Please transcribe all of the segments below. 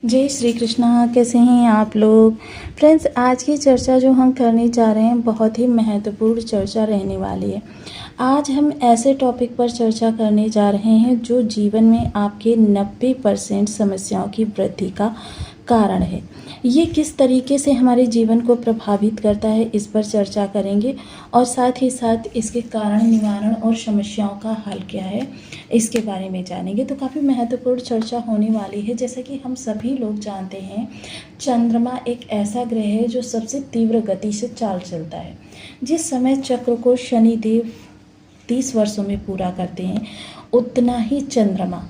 जय श्री कृष्णा। कैसे हैं आप लोग फ्रेंड्स। आज की चर्चा जो हम करने जा रहे हैं बहुत ही महत्वपूर्ण चर्चा रहने वाली है। आज हम ऐसे टॉपिक पर चर्चा करने जा रहे हैं जो जीवन में आपके 90% समस्याओं की वृद्धि का कारण है। ये किस तरीके से हमारे जीवन को प्रभावित करता है इस पर चर्चा करेंगे और साथ ही साथ इसके कारण, निवारण और समस्याओं का हल क्या है इसके बारे में जानेंगे। तो काफ़ी महत्वपूर्ण चर्चा होने वाली है। जैसा कि हम सभी लोग जानते हैं, चंद्रमा एक ऐसा ग्रह है जो सबसे तीव्र गति से चाल चलता है। जिस समय चक्र को शनिदेव 30 वर्षों में पूरा करते हैं, उतना ही चंद्रमा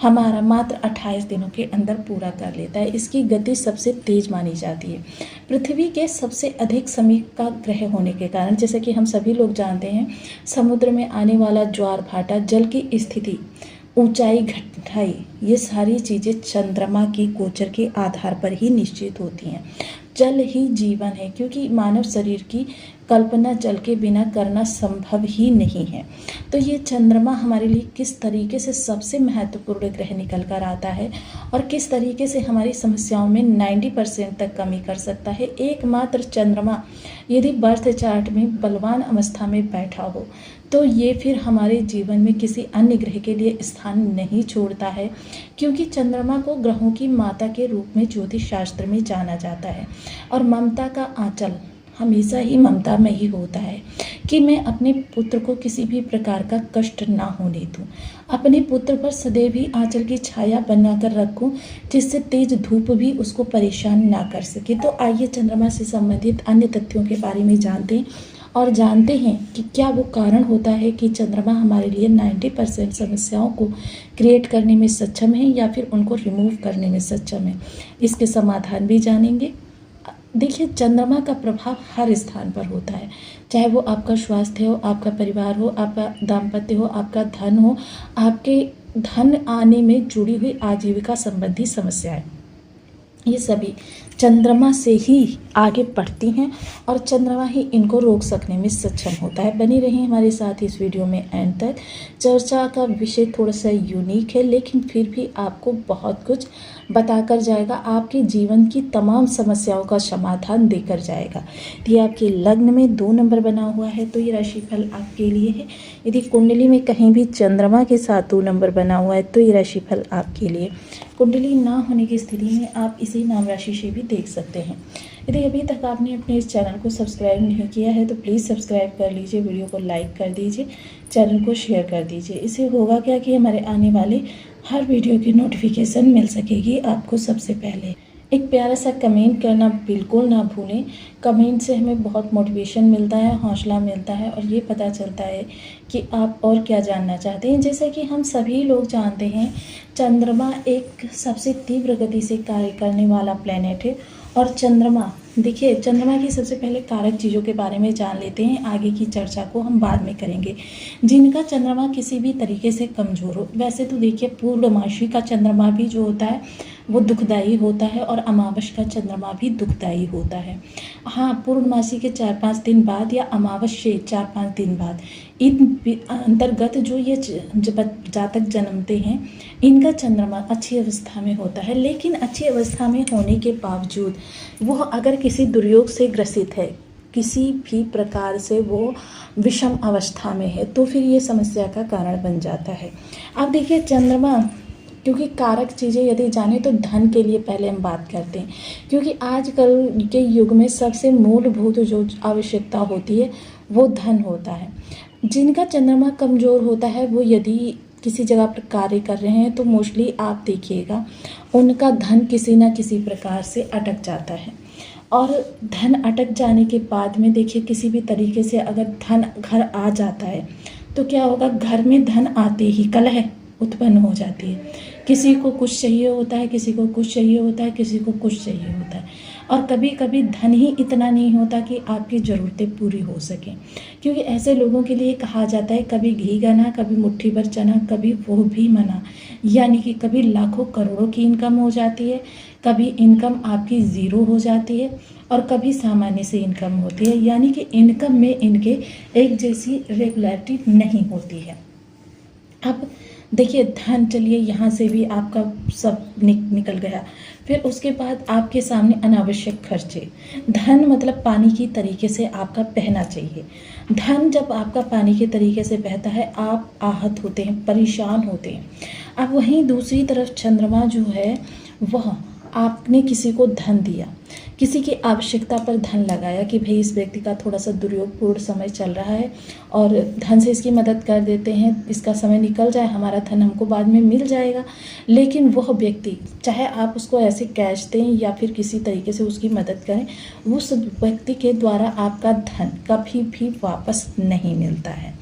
हमारा मात्र 28 दिनों के अंदर पूरा कर लेता है। इसकी गति सबसे तेज मानी जाती है। पृथ्वी के सबसे अधिक समीप का ग्रह होने के कारण, जैसे कि हम सभी लोग जानते हैं, समुद्र में आने वाला ज्वार भाटा, जल की स्थिति, ऊंचाई, घटाई, ये सारी चीज़ें चंद्रमा की गोचर के आधार पर ही निश्चित होती हैं। जल ही जीवन है, क्योंकि मानव शरीर की कल्पना जल के बिना करना संभव ही नहीं है। तो ये चंद्रमा हमारे लिए किस तरीके से सबसे महत्वपूर्ण ग्रह निकल कर आता है और किस तरीके से हमारी समस्याओं में 90% तक कमी कर सकता है। एकमात्र चंद्रमा यदि बर्थ चार्ट में बलवान अवस्था में बैठा हो तो ये फिर हमारे जीवन में किसी अन्य ग्रह के लिए स्थान नहीं छोड़ता है, क्योंकि चंद्रमा को ग्रहों की माता के रूप में ज्योतिष शास्त्र में जाना जाता है। और ममता का आंचल हमेशा ही ममता में ही होता है कि मैं अपने पुत्र को किसी भी प्रकार का कष्ट ना होने दूं, अपने पुत्र पर सदैव ही आंचल की छाया बनाकर रखूं, जिससे तेज धूप भी उसको परेशान ना कर सके। तो आइए चंद्रमा से संबंधित अन्य तथ्यों के बारे में जानते हैं और जानते हैं कि क्या वो कारण होता है कि चंद्रमा हमारे लिए 90% समस्याओं को क्रिएट करने में सक्षम है या फिर उनको रिमूव करने में सक्षम है। इसके समाधान भी जानेंगे। देखिए, चंद्रमा का प्रभाव हर स्थान पर होता है, चाहे वो आपका स्वास्थ्य हो, आपका परिवार हो, आपका दाम्पत्य हो, आपका धन हो, आपके धन आने में जुड़ी हुई आजीविका संबंधी समस्याएं, ये सभी चंद्रमा से ही आगे बढ़ती हैं और चंद्रमा ही इनको रोक सकने में सक्षम होता है। बनी रही हमारे साथ इस वीडियो में एंड तक। चर्चा का विषय थोड़ा सा यूनिक है, लेकिन फिर भी आपको बहुत कुछ बताकर जाएगा, आपके जीवन की तमाम समस्याओं का समाधान देकर जाएगा। यदि आपके लग्न में 2 नंबर बना हुआ है तो ये राशिफल आपके लिए है। यदि कुंडली में कहीं भी चंद्रमा के साथ 2 नंबर बना हुआ है तो ये राशिफल आपके लिए। कुंडली ना होने की स्थिति में आप इसी नाम राशि से भी देख सकते हैं। यदि अभी तक आपने अपने इस चैनल को सब्सक्राइब नहीं किया है तो प्लीज़ सब्सक्राइब कर लीजिए, वीडियो को लाइक कर दीजिए, चैनल को शेयर कर दीजिए। इससे होगा क्या कि हमारे आने वाले हर वीडियो की नोटिफिकेशन मिल सकेगी आपको सबसे पहले। एक प्यारा सा कमेंट करना बिल्कुल ना भूलें। कमेंट से हमें बहुत मोटिवेशन मिलता है, हौसला मिलता है और ये पता चलता है कि आप और क्या जानना चाहते हैं। जैसा कि हम सभी लोग जानते हैं, चंद्रमा एक सबसे तीव्र गति से कार्य करने वाला प्लेनेट है। और चंद्रमा, देखिए, चंद्रमा की सबसे पहले कारक चीज़ों के बारे में जान लेते हैं। आगे की चर्चा को हम बाद में करेंगे। जिनका चंद्रमा किसी भी तरीके से कमज़ोर हो, वैसे तो देखिए पूर्णमासी का चंद्रमा भी जो होता है वो दुखदाई होता है और अमावस का चंद्रमा भी दुखदाई होता है। हाँ, पूर्णमासी के 4-5 दिन बाद या अमावस से 4-5 दिन बाद इन अंतर्गत जो ये जातक जन्मते हैं, इनका चंद्रमा अच्छी अवस्था में होता है। लेकिन अच्छी अवस्था में होने के बावजूद वह अगर किसी दुर्योग से ग्रसित है, किसी भी प्रकार से वो विषम अवस्था में है, तो फिर ये समस्या का कारण बन जाता है। अब देखिए, चंद्रमा क्योंकि कारक चीज़ें यदि जाने तो धन के लिए पहले हम बात करते हैं, क्योंकि आजकल के युग में सबसे मूलभूत जो आवश्यकता होती है वो धन होता है। जिनका चंद्रमा कमज़ोर होता है वो यदि किसी जगह पर कार्य कर रहे हैं तो मोस्टली आप देखिएगा उनका धन किसी न किसी प्रकार से अटक जाता है। और धन अटक जाने के बाद में देखिए, किसी भी तरीके से अगर धन घर आ जाता है तो क्या होगा, घर में धन आते ही कलह उत्पन्न हो जाती है। किसी को कुछ चाहिए होता है, किसी को कुछ चाहिए होता है, किसी को कुछ चाहिए होता है। और कभी कभी धन ही इतना नहीं होता कि आपकी ज़रूरतें पूरी हो सकें, क्योंकि ऐसे लोगों के लिए कहा जाता है कभी घी गना, कभी मुट्ठी भर चना, कभी वो भी मना। यानी कि कभी लाखों करोड़ों की इनकम हो जाती है, कभी इनकम आपकी ज़ीरो हो जाती है और कभी सामान्य से इनकम होती है। यानी कि इनकम में इनके एक जैसी रेगुलरिटी नहीं होती है। अब देखिए धन, चलिए यहाँ से भी आपका सब निकल गया। फिर उसके बाद आपके सामने अनावश्यक खर्चे। धन मतलब पानी की तरीके से आपका बहना चाहिए। धन जब आपका पानी के तरीके से बहता है, आप आहत होते हैं, परेशान होते हैं। अब वहीं दूसरी तरफ चंद्रमा जो है, वह आपने किसी को धन दिया, किसी की आवश्यकता पर धन लगाया कि भाई इस व्यक्ति का थोड़ा सा दुर्योगपूर्ण समय चल रहा है और धन से इसकी मदद कर देते हैं, इसका समय निकल जाए, हमारा धन हमको बाद में मिल जाएगा। लेकिन वह व्यक्ति, चाहे आप उसको ऐसे कैश दें या फिर किसी तरीके से उसकी मदद करें, उस व्यक्ति के द्वारा आपका धन कभी भी वापस नहीं मिलता है।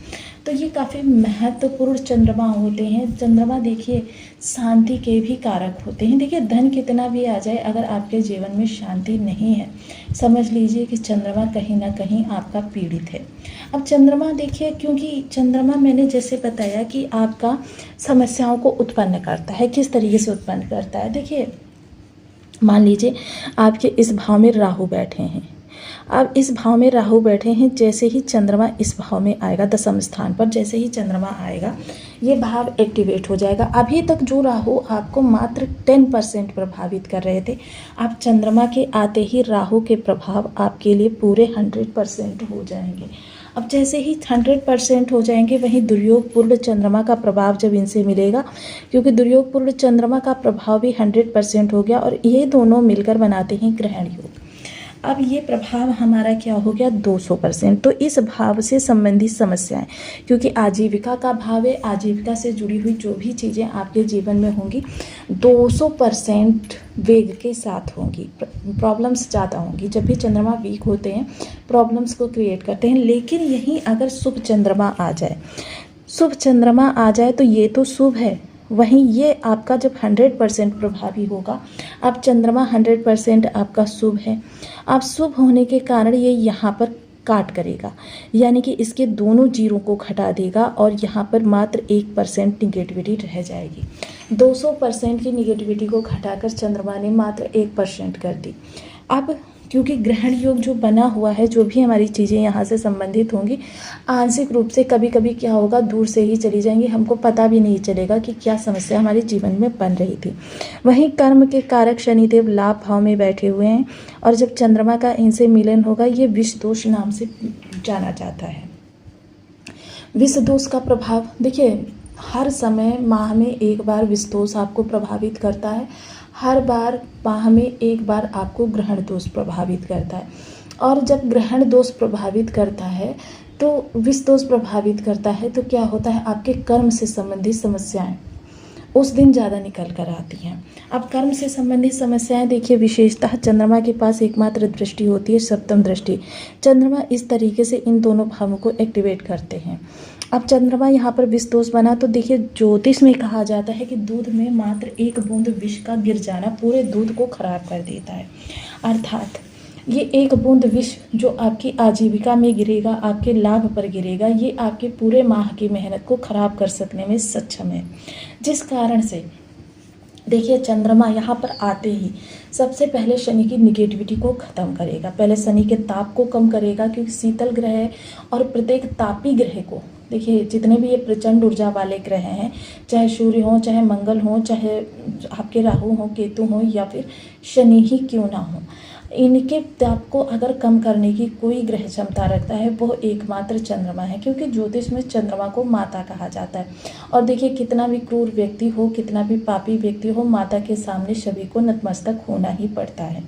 तो ये काफ़ी महत्वपूर्ण चंद्रमा होते हैं। चंद्रमा देखिए शांति के भी कारक होते हैं। देखिए धन कितना भी आ जाए, अगर आपके जीवन में शांति नहीं है, समझ लीजिए कि चंद्रमा कहीं ना कहीं आपका पीड़ित है। अब चंद्रमा देखिए, क्योंकि चंद्रमा मैंने जैसे बताया कि आपका समस्याओं को उत्पन्न करता है। किस तरीके से उत्पन्न करता है, देखिए मान लीजिए आपके इस भाव में राहु बैठे हैं। अब इस भाव में राहु बैठे हैं, जैसे ही चंद्रमा इस भाव में आएगा, दशम स्थान पर जैसे ही चंद्रमा आएगा, ये भाव एक्टिवेट हो जाएगा। अभी तक जो राहु आपको मात्र 10% प्रभावित कर रहे थे, अब चंद्रमा के आते ही राहु के प्रभाव आपके लिए पूरे 100% हो जाएंगे। अब जैसे ही 100% हो जाएंगे, वहीं दुर्योगपूर्ण चंद्रमा का प्रभाव जब इनसे मिलेगा, क्योंकि दुर्योगपूर्ण चंद्रमा का प्रभाव भी 100% हो गया और ये दोनों मिलकर बनाते हैं ग्रहण योग। अब ये प्रभाव हमारा क्या हो गया, 200%। तो इस भाव से संबंधित समस्याएं, क्योंकि आजीविका का भाव है, आजीविका से जुड़ी हुई जो भी चीज़ें आपके जीवन में होंगी 200% वेग के साथ होंगी। प्रॉब्लम्स ज़्यादा होंगी। जब भी चंद्रमा वीक होते हैं, प्रॉब्लम्स को क्रिएट करते हैं। लेकिन यहीं अगर शुभ चंद्रमा आ जाए, शुभ चंद्रमा आ जाए तो ये तो शुभ है, वहीं ये आपका जब 100% प्रभावी होगा। अब चंद्रमा 100% आपका शुभ है। अब शुभ होने के कारण ये यहाँ पर काट करेगा, यानी कि इसके दोनों जीरों को घटा देगा और यहाँ पर मात्र 1% निगेटिविटी रह जाएगी। 200% की निगेटिविटी को घटाकर चंद्रमा ने मात्र 1% कर दी। अब क्योंकि ग्रहण योग जो बना हुआ है, जो भी हमारी चीज़ें यहाँ से संबंधित होंगी, आंशिक रूप से कभी कभी क्या होगा, दूर से ही चली जाएंगी, हमको पता भी नहीं चलेगा कि क्या समस्या हमारे जीवन में बन रही थी। वहीं कर्म के कारक शनिदेव लाभ भाव में बैठे हुए हैं और जब चंद्रमा का इनसे मिलन होगा, ये विष दोष नाम से जाना जाता है। विष दोष का प्रभाव देखिए, हर समय माह में एक बार विष दोष आपको प्रभावित करता है, हर बार माह में एक बार आपको ग्रहण दोष प्रभावित करता है। और जब ग्रहण दोष प्रभावित करता है, तो विष दोष प्रभावित करता है, तो क्या होता है, आपके कर्म से संबंधित समस्याएं उस दिन ज़्यादा निकल कर आती हैं। अब कर्म से संबंधित समस्याएं देखिए, विशेषतः चंद्रमा के पास एकमात्र दृष्टि होती है, सप्तम दृष्टि। चंद्रमा इस तरीके से इन दोनों भावों को एक्टिवेट करते हैं। अब चंद्रमा यहाँ पर विष दोष बना, तो देखिए ज्योतिष में कहा जाता है कि दूध में मात्र एक बूंद विष का गिर जाना पूरे दूध को खराब कर देता है। अर्थात ये एक बूंद विष जो आपकी आजीविका में गिरेगा, आपके लाभ पर गिरेगा, ये आपके पूरे माह की मेहनत को खराब कर सकने में सक्षम है। जिस कारण से देखिए चंद्रमा यहाँ पर आते ही सबसे पहले शनि की निगेटिविटी को ख़त्म करेगा। पहले शनि के ताप को कम करेगा, क्योंकि शीतल ग्रह है और प्रत्येक तापी ग्रह को, देखिए जितने भी ये प्रचंड ऊर्जा वाले ग्रह हैं, चाहे सूर्य हो, चाहे मंगल हो, चाहे आपके राहु हो, केतु हो, या फिर शनि ही क्यों ना हो, इनके ताप को अगर कम करने की कोई ग्रह क्षमता रखता है, वो एकमात्र चंद्रमा है। क्योंकि ज्योतिष में चंद्रमा को माता कहा जाता है। और देखिए कितना भी क्रूर व्यक्ति हो, कितना भी पापी व्यक्ति हो, माता के सामने सभी को नतमस्तक होना ही पड़ता है।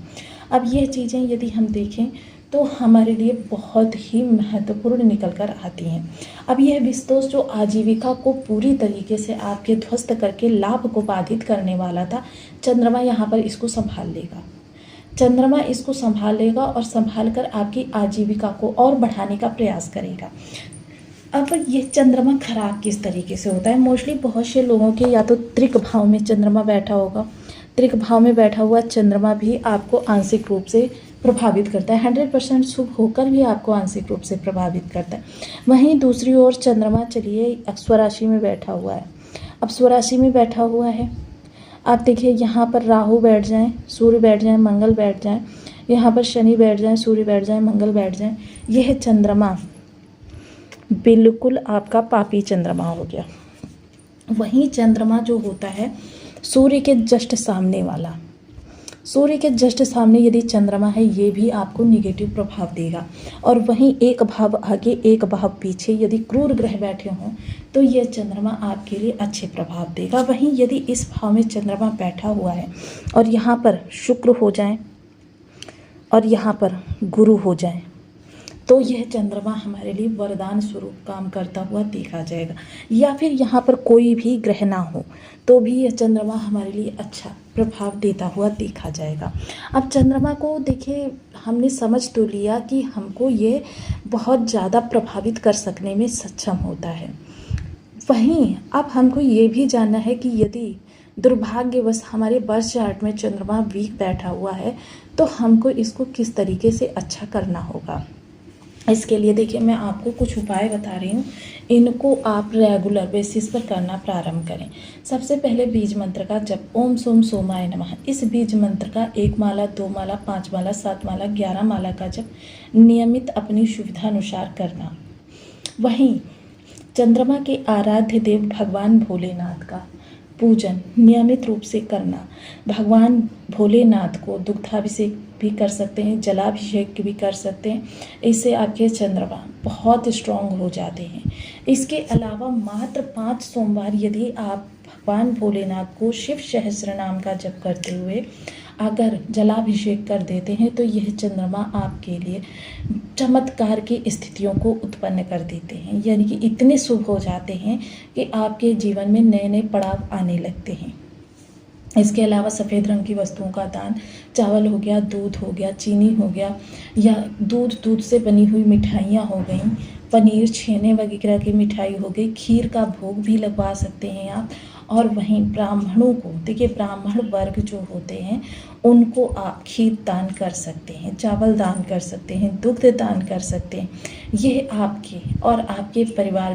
अब ये चीज़ें यदि हम देखें तो हमारे लिए बहुत ही महत्वपूर्ण निकल कर आती हैं। अब यह विष दोष जो आजीविका को पूरी तरीके से आपके ध्वस्त करके लाभ को बाधित करने वाला था, चंद्रमा यहाँ पर इसको संभाल लेगा। चंद्रमा इसको संभाल लेगा और संभाल कर आपकी आजीविका को और बढ़ाने का प्रयास करेगा। अब ये चंद्रमा खराब किस तरीके से होता है, मोस्टली बहुत से लोगों के या तो त्रिक भाव में चंद्रमा बैठा होगा। त्रिक भाव में बैठा हुआ चंद्रमा भी आपको आंशिक रूप से प्रभावित करता है। 100% शुभ होकर भी आपको आंशिक रूप से प्रभावित करता है। वहीं दूसरी ओर चंद्रमा चलिए स्वराशि में बैठा हुआ है। अब स्वराशि में बैठा हुआ है, आप देखिए यहाँ पर राहु बैठ जाएं, सूर्य बैठ जाएं, मंगल बैठ जाएं, यहाँ पर शनि बैठ जाएं, सूर्य बैठ जाएं, मंगल बैठ जाएं, यह चंद्रमा बिल्कुल आपका पापी चंद्रमा हो गया। वहीं चंद्रमा जो होता है सूर्य के जस्ट सामने वाला, सूर्य के जस्ट सामने यदि चंद्रमा है, ये भी आपको निगेटिव प्रभाव देगा। और वहीं एक भाव आगे एक भाव पीछे यदि क्रूर ग्रह बैठे हों तो यह चंद्रमा आपके लिए अच्छे प्रभाव देगा। वहीं यदि इस भाव में चंद्रमा बैठा हुआ है और यहाँ पर शुक्र हो जाए और यहाँ पर गुरु हो जाए तो यह चंद्रमा हमारे लिए वरदान स्वरूप काम करता हुआ देखा जाएगा। या फिर यहाँ पर कोई भी ग्रह ना हो तो भी यह चंद्रमा हमारे लिए अच्छा प्रभाव देता हुआ देखा जाएगा। अब चंद्रमा को देखिए, हमने समझ तो लिया कि हमको ये बहुत ज़्यादा प्रभावित कर सकने में सक्षम होता है। वहीं अब हमको ये भी जानना है कि यदि दुर्भाग्यवश हमारे बर्थ चार्ट में चंद्रमा वीक बैठा हुआ है तो हमको इसको किस तरीके से अच्छा करना होगा। इसके लिए देखिए, मैं आपको कुछ उपाय बता रही हूँ, इनको आप रेगुलर बेसिस पर करना प्रारंभ करें। सबसे पहले बीज मंत्र का जप, ओम सोम सोमाय नमः। इस बीज मंत्र का 1 माला, 2 माला, 5 माला, 7 माला, 11 माला का जप नियमित अपनी सुविधा अनुसार करना। वहीं चंद्रमा के आराध्य देव भगवान भोलेनाथ का पूजन नियमित रूप से करना। भगवान भोलेनाथ को दुग्धाभिषेक भी कर सकते हैं, जलाभिषेक भी कर सकते हैं। इससे आपके चंद्रमा बहुत स्ट्रांग हो जाते हैं। इसके अलावा मात्र 5 सोमवार यदि आप भगवान भोलेनाथ को शिव सहस्त्र नाम का जप करते हुए अगर जलाभिषेक कर देते हैं तो यह चंद्रमा आपके लिए चमत्कार की स्थितियों को उत्पन्न कर देते हैं, यानी कि इतने शुभ हो जाते हैं कि आपके जीवन में नए नए पड़ाव आने लगते हैं। इसके अलावा सफ़ेद रंग की वस्तुओं का दान, चावल हो गया, दूध हो गया, चीनी हो गया, या दूध से बनी हुई मिठाइयाँ हो गई, पनीर, छेने वगैरह की मिठाई हो गई, खीर का भोग भी लगवा सकते हैं आप। और वहीं ब्राह्मणों को देखिए, ब्राह्मण वर्ग जो होते हैं उनको आप खीर दान कर सकते हैं, चावल दान कर सकते हैं, दुग्ध दान कर सकते हैं। यह आपके और आपके परिवार